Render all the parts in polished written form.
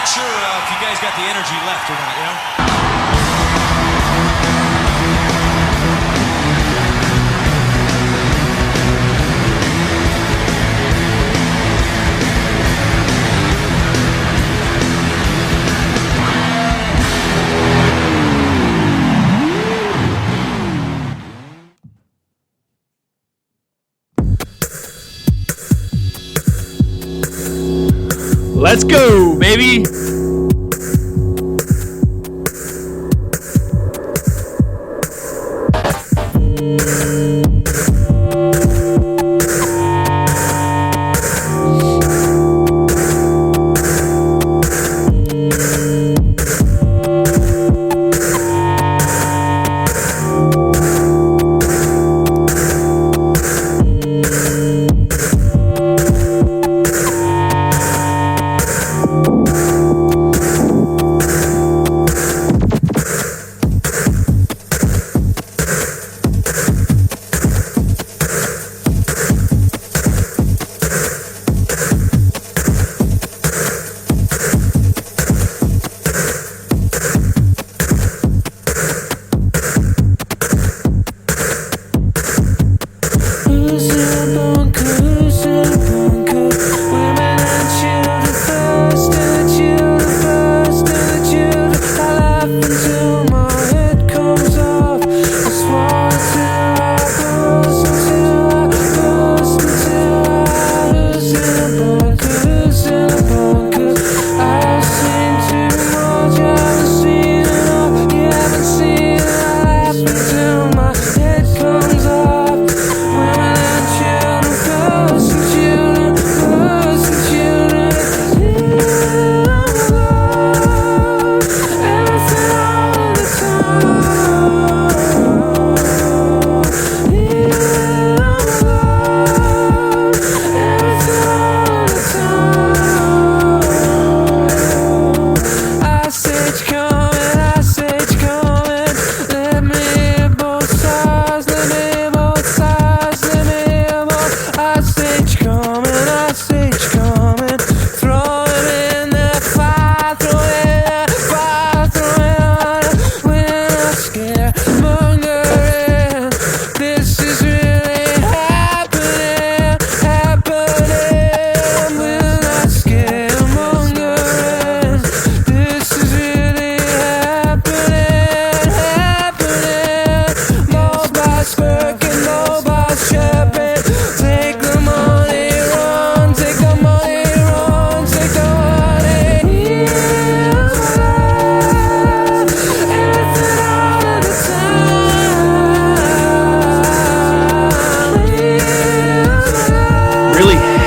sure if you guys got the energy left or not, you know? Let's go, baby!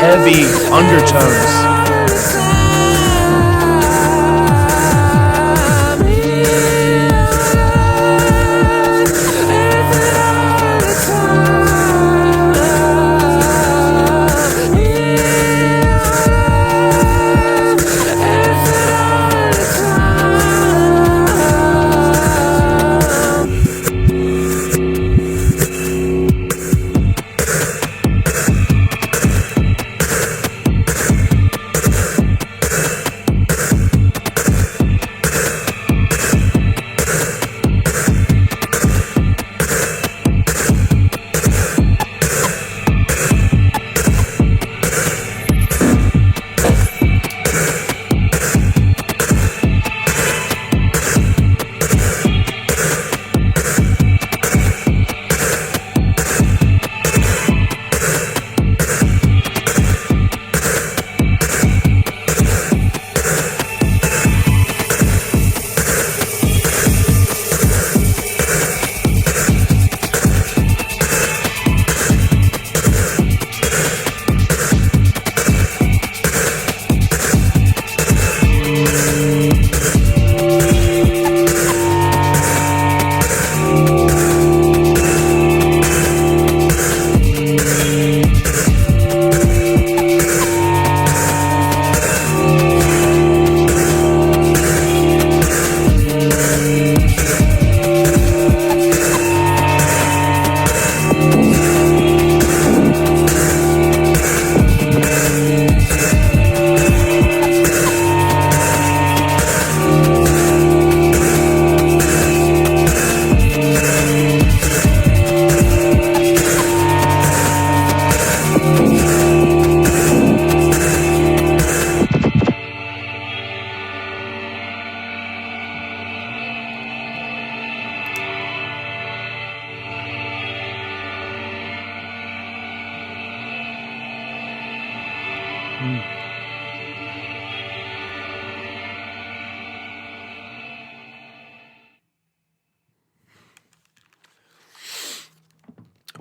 Heavy undertones.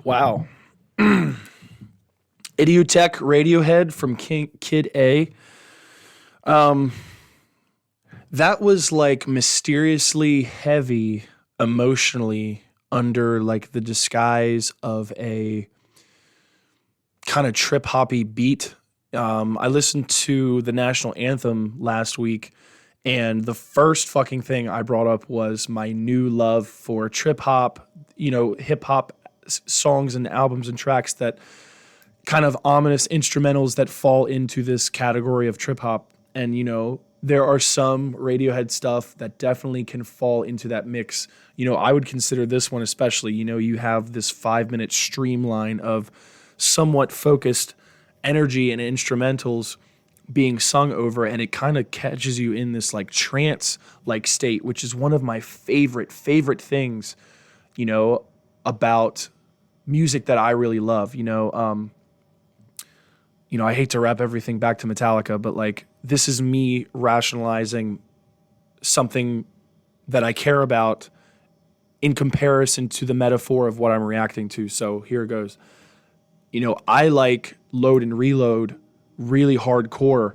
Wow. Idioteque Radiohead from Kid A. That was like mysteriously heavy emotionally under like the disguise of a kind of trip hoppy beat. I listened to the national anthem last week, and the first fucking thing I brought up was my new love for trip hop, hip hop songs and albums and tracks that kind of ominous instrumentals that fall into this category of trip hop. And, there are some Radiohead stuff that definitely can fall into that mix. I would consider this one especially. You have this 5-minute streamline of somewhat focused energy and instrumentals being sung over, and it kind of catches you in this like trance like state, which is one of my favorite things, about music that I really love. I hate to wrap everything back to Metallica, but like this is me rationalizing something that I care about in comparison to the metaphor of what I'm reacting to. So here it goes. I like Load and Reload really hardcore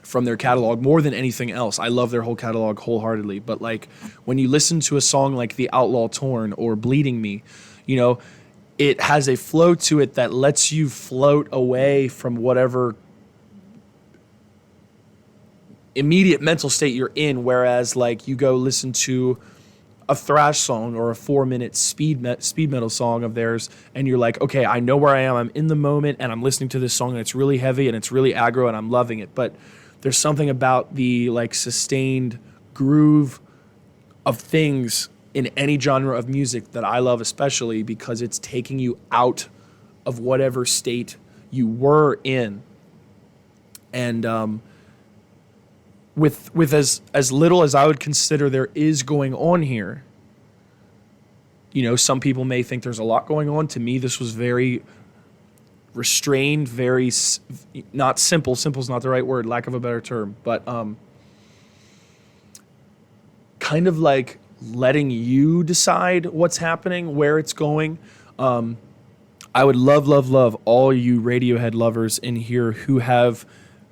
from their catalog more than anything else. I love their whole catalog wholeheartedly. But like when you listen to a song like The Outlaw Torn or Bleeding Me, it has a flow to it that lets you float away from whatever immediate mental state you're in. Whereas like you go listen to a thrash song or a 4-minute speed metal song of theirs, and you're like, okay, I know where I am. I'm in the moment, and I'm listening to this song, and it's really heavy, and it's really aggro, and I'm loving it. But there's something about the like sustained groove of things in any genre of music that I love, especially because it's taking you out of whatever state you were in. And with as little as I would consider there is going on here, some people may think there's a lot going on. To me, this was very restrained, very not simple. Simple's not the right word, lack of a better term, but kind of like letting you decide what's happening, where it's going. I would love all you Radiohead lovers in here who have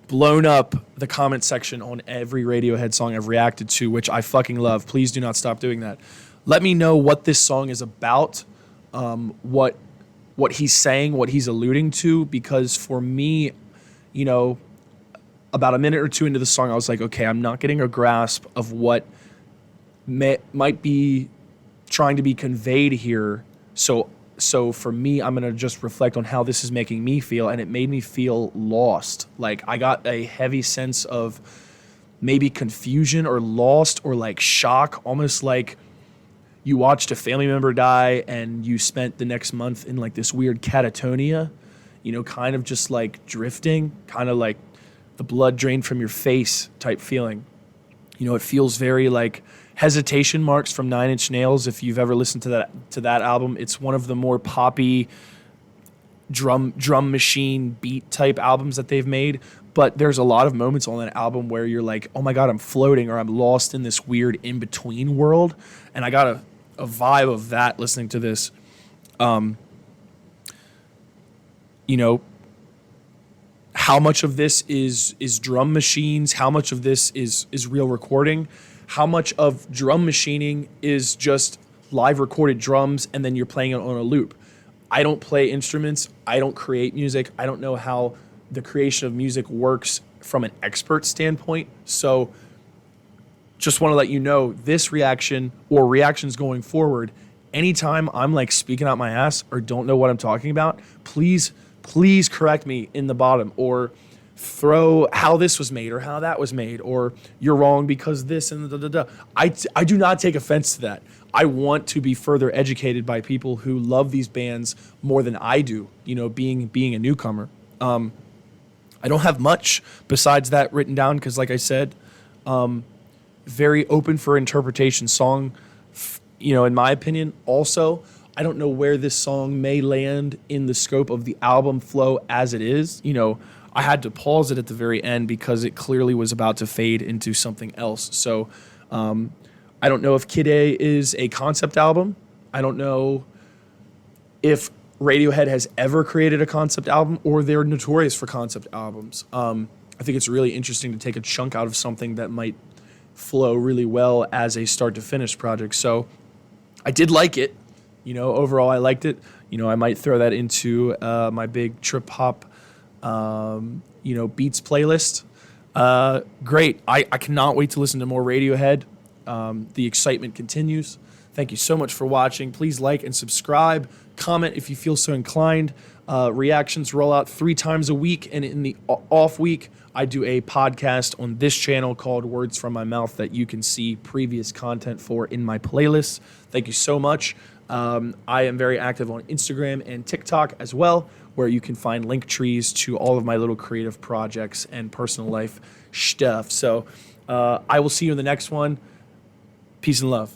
blown up the comment section on every Radiohead song I've reacted to, which I fucking love. Please do not stop doing that. Let me know what this song is about, what he's saying, what he's alluding to, because for me, about a minute or two into the song, I was like, okay, I'm not getting a grasp of what might be trying to be conveyed here. So for me, I'm going to just reflect on how this is making me feel, and it made me feel lost. Like I got a heavy sense of maybe confusion or lost or like shock, almost like you watched a family member die and you spent the next month in like this weird catatonia, kind of just like drifting, kind of like the blood drained from your face type feeling. It feels very like Hesitation Marks from 9 Inch Nails. If you've ever listened to that album, it's one of the more poppy drum machine beat type albums that they've made. But there's a lot of moments on that album where you're like, oh my God, I'm floating, or I'm lost in this weird in-between world. And I got a vibe of that listening to this. How much of this is drum machines? How much of this is real recording? How much of drum machining is just live recorded drums and then you're playing it on a loop? I don't play instruments. I don't create music. I don't know how the creation of music works from an expert standpoint. So just want to let you know this reaction or reactions going forward, anytime I'm like speaking out my ass or don't know what I'm talking about, please correct me in the bottom, or throw how this was made or how that was made, or you're wrong because this and da. I do not take offense to that. I want to be further educated by people who love these bands more than I do, being a newcomer. I don't have much besides that written down because, like I said, very open for interpretation song, in my opinion. Also, I don't know where this song may land in the scope of the album flow as it is. I had to pause it at the very end because it clearly was about to fade into something else. So I don't know if Kid A is a concept album. I don't know if Radiohead has ever created a concept album, or they're notorious for concept albums. I think it's really interesting to take a chunk out of something that might flow really well as a start to finish project. So I did like it. Overall I liked it. I might throw that into my big trip hop, beats playlist. Great. I cannot wait to listen to more Radiohead. The excitement continues. Thank you so much for watching. Please like and subscribe. Comment if you feel so inclined. Reactions roll out 3 times a week, and in the off week, I do a podcast on this channel called Words From My Mouth that you can see previous content for in my playlist. Thank you so much. I am very active on Instagram and TikTok as well, where you can find link trees to all of my little creative projects and personal life stuff. So I will see you in the next one. Peace and love.